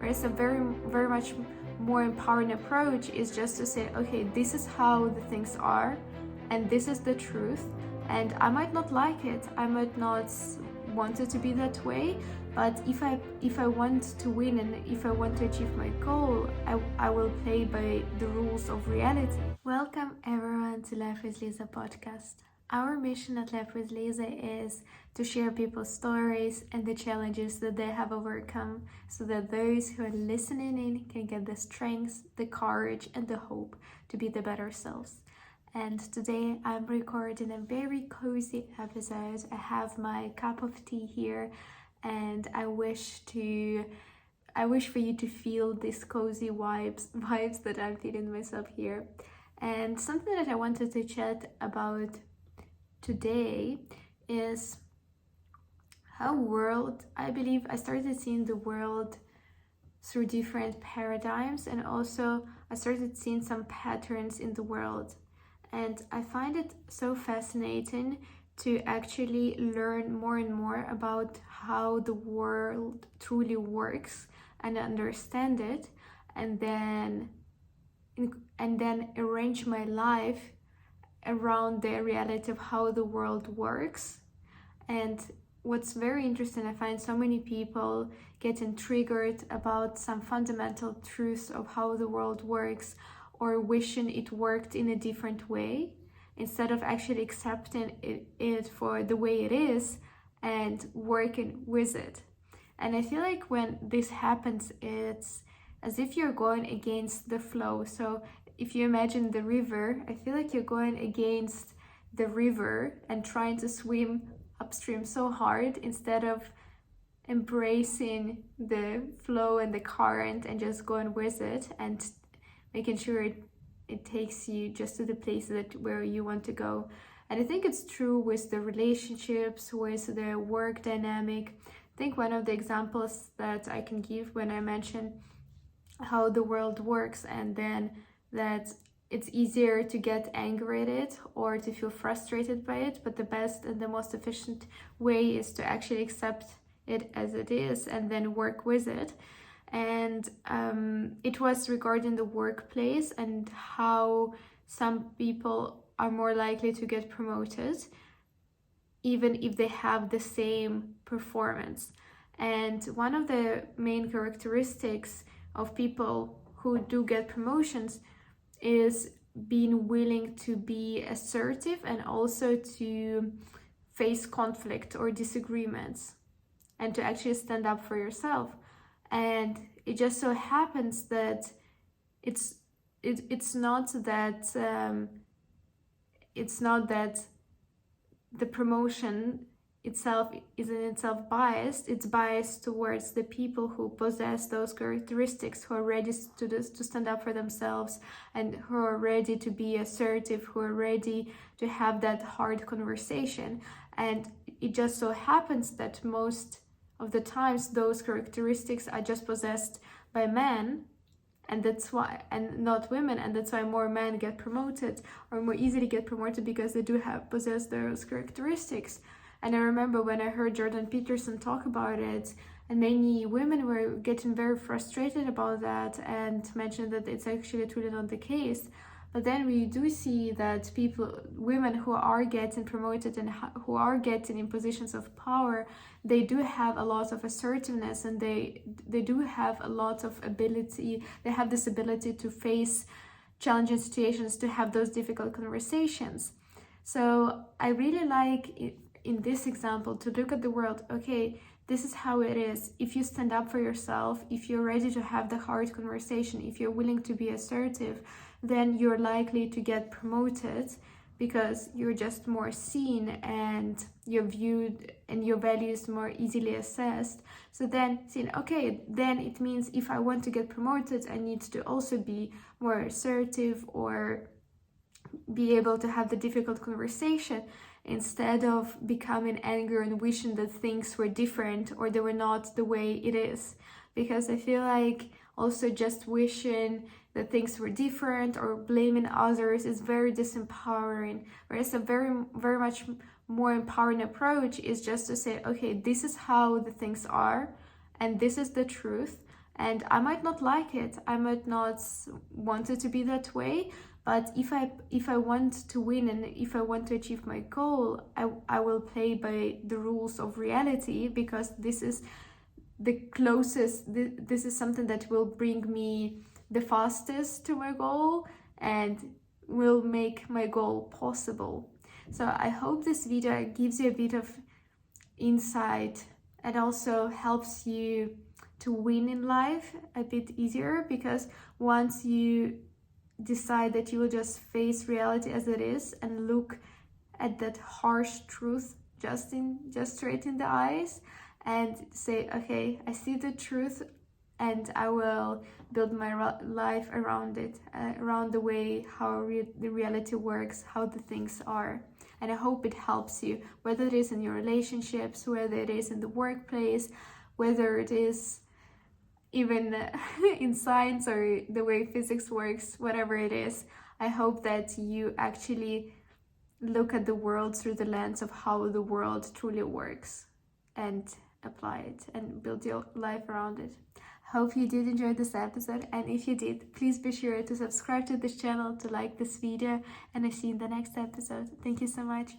Whereas a very much more empowering approach is just to say, okay, this is how the things are, and this is the truth, and I might not like it, I might not want it to be that way, but if I want to win and if I want to achieve my goal, I will play by the rules of reality. Welcome everyone to LifewithLiza podcast. Our mission at LifewithLiza is to share people's stories and the challenges that they have overcome, so that those who are listening in can get the strength, the courage, and the hope to be the better selves. And today I'm recording a very cozy episode. I have my cup of tea here, and I wish for you to feel these cozy vibes that I'm feeling myself here. And something that I wanted to chat about today is how I believe I started seeing the world through different paradigms, and also I started seeing some patterns in the world. And I find it so fascinating to actually learn more and more about how the world truly works and understand it, and then arrange my life around the reality of how the world works. And what's very interesting, I find so many people getting triggered about some fundamental truths of how the world works, or wishing it worked in a different way, instead of actually accepting it for the way it is and working with it. And I feel like when this happens, it's as if you're going against the flow. So if you imagine the river, I feel like you're going against the river and trying to swim upstream so hard, instead of embracing the flow and the current and just going with it and making sure it takes you just to the place where you want to go. And I think it's true with the relationships, with the work dynamic. I think one of the examples that I can give when I mention how the world works, and then that it's easier to get angry at it or to feel frustrated by it, but the best and the most efficient way is to actually accept it as it is and then work with it. And it was regarding the workplace and how some people are more likely to get promoted even if they have the same performance. And one of the main characteristics of people who do get promotions is being willing to be assertive and also to face conflict or disagreements and to actually stand up for yourself. And it just so happens that it's not that the promotion itself is in itself biased. It's biased towards the people who possess those characteristics, who are ready to stand up for themselves, and who are ready to be assertive, who are ready to have that hard conversation. And it just so happens that most of the times those characteristics are just possessed by men, and not women, and that's why more men get promoted or more easily get promoted, because they do possess those characteristics. And I remember when I heard Jordan Peterson talk about it, and many women were getting very frustrated about that and mentioned that it's actually truly not the case. But then we do see that women who are getting promoted and who are getting in positions of power, they do have a lot of assertiveness, and they do have a lot of ability. They have this ability to face challenging situations, to have those difficult conversations. So I really like in this example to look at the world, okay, this is how it is. If you stand up for yourself, if you're ready to have the hard conversation, if you're willing to be assertive, then you're likely to get promoted, because you're just more seen and you're viewed and your value is more easily assessed. So then saying, okay, then it means if I want to get promoted, I need to also be more assertive or be able to have the difficult conversation, instead of becoming angry and wishing that things were different or they were not the way it is. Because I feel like also just wishing that things were different or blaming others is very disempowering, whereas a very much more empowering approach is just to say, okay, this is how the things are, and this is the truth, And I might not like it, I might not want it to be that way, but if I want to win and if I want to achieve my goal, I will play by the rules of reality, because this is the closest, this is something that will bring me the fastest to my goal and will make my goal possible. So I hope this video gives you a bit of insight and also helps you to win in life a bit easier, because once you decide that you will just face reality as it is and look at that harsh truth just straight in the eyes and say, okay, I see the truth and I will build my life around it, around the way how the reality works, how the things are. And I hope it helps you, whether it is in your relationships, whether it is in the workplace, whether it is even in science or the way physics works, whatever it is. I hope that you actually look at the world through the lens of how the world truly works and apply it and build your life around it. Hope you did enjoy this episode, and if you did, please be sure to subscribe to this channel, to like this video, and I see you in the next episode. Thank you so much.